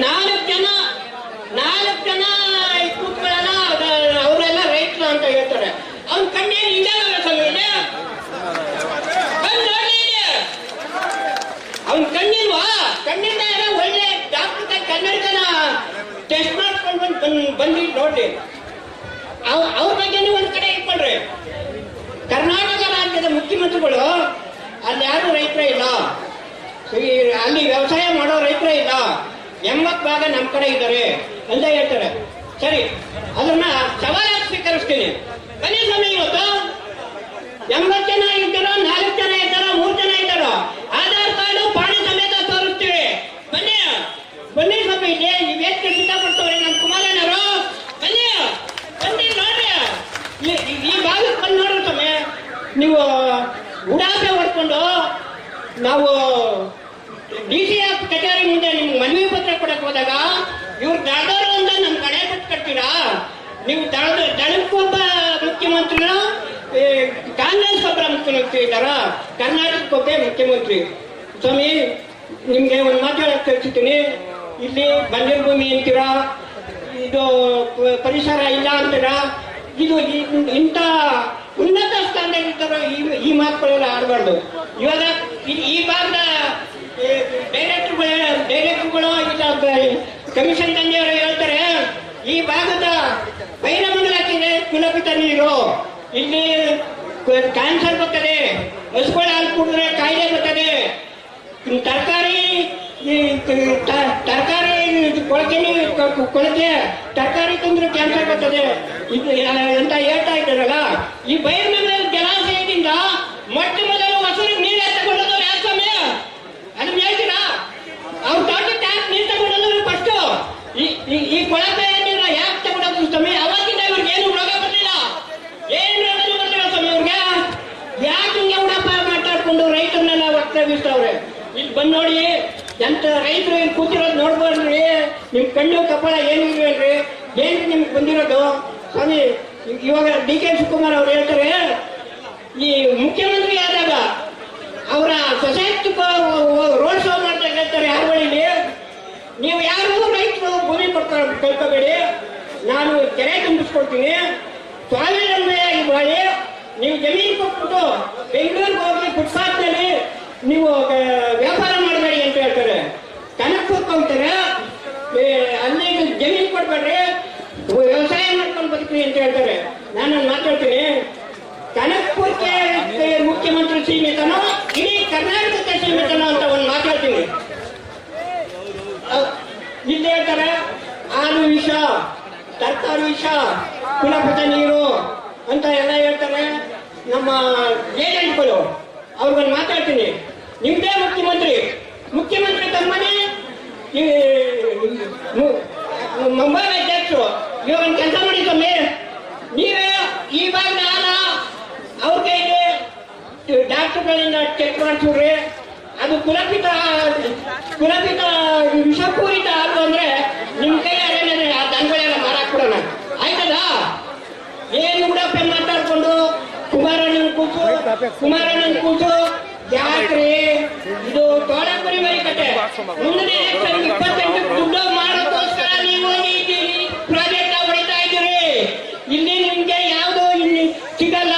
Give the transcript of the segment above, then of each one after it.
ನಾಲ್ಕು ಜನ ಕೂತ್ಕೊಳ್ಳಲ್ಲ, ಅವರೆಲ್ಲ ರೈತರು ಅಂತ ಹೇಳ್ತಾರೆ. ಅವ್ನ ಕಣ್ಣೇನು ಹಿಂಗಾಗಲ್ಲ ಸ್ವಾಮಿ, ಅವ್ನ ಕಣ್ಣಿಲ್ವಾ? ಕಣ್ಣಿಂದ ಒಳ್ಳೆ ಡಾಕ್ಟರ್ ಕನ್ನಡಕನ ಟೆಸ್ಟ್ ಮಾಡ್ಕೊಂಡು ಬಂದು ನೋಡ್ರಿ. ಅವ್ರ ಬಗ್ಗೆ ಒಂದ್ ಕಡೆ ಇಟ್ಕೊಳ್ರಿ. ಕರ್ನಾಟಕ ರಾಜ್ಯದ ಮುಖ್ಯಮಂತ್ರಿಗಳು ಅಲ್ಲಿ ಯಾರು ರೈತರೇ ಇಲ್ಲ, ಅಲ್ಲಿ ವ್ಯವಸಾಯ ಮಾಡೋ ರೈತರೇ ಇಲ್ಲ, 80% ನಮ್ಮ ಕಡೆ ಇದ್ದಾರೆ ಅಂತ ಹೇಳ್ತಾರೆ. ಸರಿ, ಅದನ್ನ ಸವಾಲಾಗಿ ಸ್ವೀಕರಿಸ್ತೀನಿ. ಬನ್ನಿ ಸ್ವಾಮಿ, ಇವತ್ತು 80 ಜನ ಇದ್ದಾರೋ, 4 ಜನ ಇದ್ದಾರೋ, 3 ಜನ ಇದ್ದಾರೋ, ಆಧಾರ್ ಕಾರ್ಡು ಪಾಣಿ ಸಮೇತ ತೋರಿಸ್ತೀವಿ. ಬನ್ನಿ ಸ್ವಾಮಿ, ಇಲ್ಲಿ ವೇದಿಕೆ ಸಿದ್ಧಪಡಿಸ್ತವ್ರೆ ನಮ್ಮ ಕುಮಾರಣ್ಣವರು. ಬನ್ನಿ ನೋಡ್ರಿ, ಈ ಭಾಗಕ್ಕೆ ಬಂದು ನೋಡ್ರಿ ಸ್ವಾಮಿ. ನೀವು ಉಡಾಪೆ ಹೊಡ್ಕೊಂಡು ನಾವು DC ಕಚೇರಿ ಮುಂದೆ ನಿಮ್ಗೆ ಮನವಿ ಪತ್ರ ಕೊಡಕ್ ಹೋದಾಗ ಇವ್ರು ದಳದವರು ಅಂತ ನಮ್ ಕಡೆ ಪಟ್ಟು ಕಟ್ತೀರಾ? ನೀವು ದಳಕ್ಕೊಬ್ಬ ಮುಖ್ಯಮಂತ್ರಿನ, ಕಾಂಗ್ರೆಸ್ ಒಬ್ಬರ ಮುಖ್ಯಮಂತ್ರಿ ಇದ್ದಾರ, ಕರ್ನಾಟಕಕ್ಕೊಬ್ಬೇ ಮುಖ್ಯಮಂತ್ರಿ. ಸ್ವಾಮಿ, ನಿಮ್ಗೆ ಒಂದು ಮಾತು ಹೇಳಕ್ ಕಳಿಸ್ತೀನಿ. ಇಲ್ಲಿ ಬಂಜರು ಭೂಮಿ ಅಂತೀರಾ, ಇದು ಪರಿಸರ ಇಲ್ಲ ಅಂತೀರಾ, ಇದು ಇಂಥ ಉನ್ನತ ಸ್ಥಾನದಲ್ಲಿದ್ದಾರೋ ಈ ಮಾತುಗಳೆಲ್ಲ ಆಡಬಾರ್ದು. ಇವಾಗ ಈ ಭಾಗದ ಡೈರೆಕ್ಟರ್ಗಳು ಇಲ್ಲ ಕಮಿಷನ್ ತಂದೆಯವರು ಹೇಳ್ತಾರೆ, ಈ ಭಾಗದ ಬೈರಮಂಗಲಕ್ಕೆ ಕುಲಪಿತ ನೀರು, ಇಲ್ಲಿ ಕ್ಯಾನ್ಸರ್ ಬರ್ತದೆ, ಹಸುಗಳ ಹಾಲು ಕುಡಿದ್ರೆ ಕಾಯಿಲೆ ಬರ್ತದೆ, ತರಕಾರಿ ಕೊಳಕೆ ತರಕಾರಿ ತಂದ್ರೆ ಕ್ಯಾನ್ಸರ್ ಬರ್ತದೆ ಅಂತ ಹೇಳ್ತಾ ಇದ್ದಾರಲ್ಲ. ಈ ಬೈರಮಂಗಲ ಜಲಾಶಯದಿಂದ ಮೊಟ್ಟ ಮೊದಲು ಹಸುರಿಗೆ ನೀರು ತಗೊಂಡು ಯಾಕೆ ಸ್ವಾಮಿ? ಅದನ್ನ ಹೇಳ್ತೀರಾ? ಅವ್ರು ತೋಟಕ್ಕೆ ಯಾಕೆ ನೀರು ತಗೊಂಡು ಫಸ್ಟ್ ಈ ಕೊಳಪೆ ನೀರ ಯಾಕೆ ತಗೊಂಡು ಸ್ವಾಮಿ? ಅವಾಗಿಂದ ಇವ್ರಿಗೆ ಏನು ರೋಗ ಬರ್ಲಿಲ್ಲ, ಏನು ರೋಗ ಬರ್ಲಿಲ್ಲ ಸ್ವಾಮಿ ಇವ್ರಿಗೆ. ಯಾಕೆ ಹಿಂಗೆ ಉಡಪ್ಪ ಮಾತಾಡ್ಕೊಂಡು ರೈತರನ್ನೆಲ್ಲ ವಕ್ತವ್ಯವ್ರೆ? ಇಲ್ಲಿ ಬಂದ್ ನೋಡಿ, ಎಂತ ರೈತರು ಇಲ್ಲಿ ಕೂತಿರೋದು ನೋಡ್ಬೋದ್ರಿ. ನಿಮ್ ಕಣ್ಣು ಕಪಾಳ ಏನಿಲ್ವೇನ್ರಿ? ಏನ್ರಿ ನಿಮ್ಗೆ ಬಂದಿರೋದು ಸ್ವಾಮಿ? ಇವಾಗ DK ಶಿವಕುಮಾರ್ ಅವ್ರು ಹೇಳ್ತಾರೆ, ಈ ಮುಖ್ಯಮಂತ್ರಿ ಆದಾಗ ಅವರ ಸೊಸೈಟಿ ರೋಡ್ ಶೋ ಮಾಡ್ತಾ ಹೇಳ್ತಾರೆ, ಯಾರ ಬಳಿಲಿ ನೀವು ಯಾರು ರೈತರು ಭೂಮಿ ಕಳ್ಕೋಬೇಡಿ, ನಾನು ಕೆರೆ ತುಂಬಿಸ್ಕೊಡ್ತೀನಿ, ಸ್ವಾವಲಂಬಿಯಾಗಿ ಬಾಳಿ, ನೀವು ಜಮೀನು ಕೊಟ್ಬಿಟ್ಟು ಬೆಂಗಳೂರಿಗೆ ಹೋಗಿ ಫುಟ್ಪಾತ್ನಲ್ಲಿ ನೀವು ವ್ಯಾಪಾರ ಮಾಡಬೇಡಿ ಅಂತ ಹೇಳ್ತಾರೆ. ಕನಕಪುರಕ್ಕೆ ಹೋಗ್ತಾರೆ, ಅಲ್ಲಿ ಜಮೀನು ಕೊಡ್ಬೇಡ್ರಿ, ವ್ಯವಸಾಯ ಮಾಡ್ಕೊಂಡು ಬದುಕ್ರಿ ಅಂತ ಹೇಳ್ತಾರೆ. ನಾನು ಮಾತಾಡ್ತೀನಿ, ಕನಕಪುರಕ್ಕೆ ಮುಖ್ಯಮಂತ್ರಿ ಸೀಮಿತನೋ ಇಡೀ ಕರ್ನಾಟಕಕ್ಕೆ ಸೀಮಿತನೋ ಅಂತ ಒಂದು ಮಾತಾಡ್ತೀನಿ. ಇಲ್ಲಿ ಹೇಳ್ತಾರೆ ಹಾಲು ವಿಷ, ತರಕಾರಿ ವಿಷ, ಕುಲಪುತ ನೀರು ಅಂತ ಎಲ್ಲ ಹೇಳ್ತಾರೆ ನಮ್ಮ ಏಜೆಂಟ್ಗಳು. ಅವ್ರಿಗೊಂದು ಮಾತಾಡ್ತೀನಿ, ನಿಮ್ದೇ ಮುಖ್ಯಮಂತ್ರಿ ತಮ್ಮನೇ ಮುಂಬೈ ಅಧ್ಯಕ್ಷರು. ಇವಾಗ ಒಂದು ಕೆಲಸ ಮಾಡಿ ಸ್ವಾಮಿ, ನೀವೇ ಈ ಭಾಗದ ಹಾಲ ಅವ್ರ ಕೈಗೆ ಡಾಕ್ಟರ್ಗಳಿಂದ ಚೆಕ್ ಮಾಡಿಸ್ಬಿಡ್ರಿ. ಅದು ಕುಲಪಿತ ವಿಷಪೂರಿತ ಹಾಲು ಅಂದ್ರೆ ನಿಮ್ ಕೈ ಆ ದನಗಳೆಲ್ಲ ಮಾರಾಕ್ ಬಿಡೋಣ, ಆಯ್ತದ? ಏನು ಉಡಾಪೆ ಮಾತಾಡ್ಕೊಂಡು ಕುಮಾರಣ್ಣನ ಕೂಸು ಯಾಕ್ರಿ? ಇದು ತೋಳ ಕುರಿಮರಿ ಕತೆ. ಮುಂದಿನ 28 ದುಡ್ಡು ಮಾಡೋದಕ್ಕೋಸ್ಕರ ನೀವು ಈ ಪ್ರಾಜೆಕ್ಟ್ ಹೊಡಿತಾ ಇದ್ದೀರಿ. ಇಲ್ಲಿ ನಿಮ್ಗೆ ಯಾವ್ದು ಇಲ್ಲಿ ಸಿಗಲ್ಲ.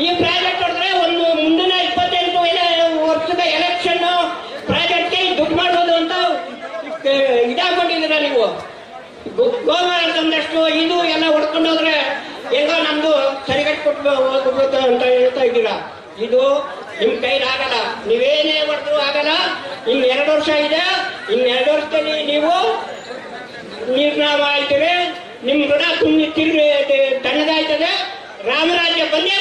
ಈ ಪ್ರಾಜೆಕ್ಟ್ ಹೊಡೆದ್ರೆ ಒಂದು ಮುಂದಿನ 28 ವರ್ಷದ ಎಲೆಕ್ಷನ್ ಪ್ರಾಜೆಕ್ಟ್ಗೆ ದುಡ್ಡು ಮಾಡ್ಬೋದು ಅಂತ ಇದಾಕೊಂಡಿದ್ದೀರಾ ನೀವು. ಗೋಮಾಳ ತಂದಷ್ಟು ಇದು ಎಲ್ಲ ಹೊಡ್ಕೊಂಡು ಹೋದ್ರೆ ಏನೋ ನಮ್ದು ಸರಿಗಟ್ಟು ಕೊಟ್ಟು ಹೋಗ್ಬೇಕು ಅಂತ ಹೇಳ್ತಾ ಇದ್ದೀರಾ. ಇದು ನಿಮ್ ಕೈಲಾಗಲ್ಲ, ನೀವೇನೇ ಹೊಡೆದ್ರು ಆಗಲ್ಲ. ಇನ್ನು 2 ವರ್ಷ ಇದೆ, ಇನ್ನು 2 ವರ್ಷದಲ್ಲಿ ನೀವು ನಿರ್ನಾಮ ಆಯ್ತದೆ, ನಿಮ್ ಋಣ ತುಂಬಿ ತಣ್ಣದಾಯ್ತದೆ, ರಾಮರಾಜ್ಯ ಬಂದೇ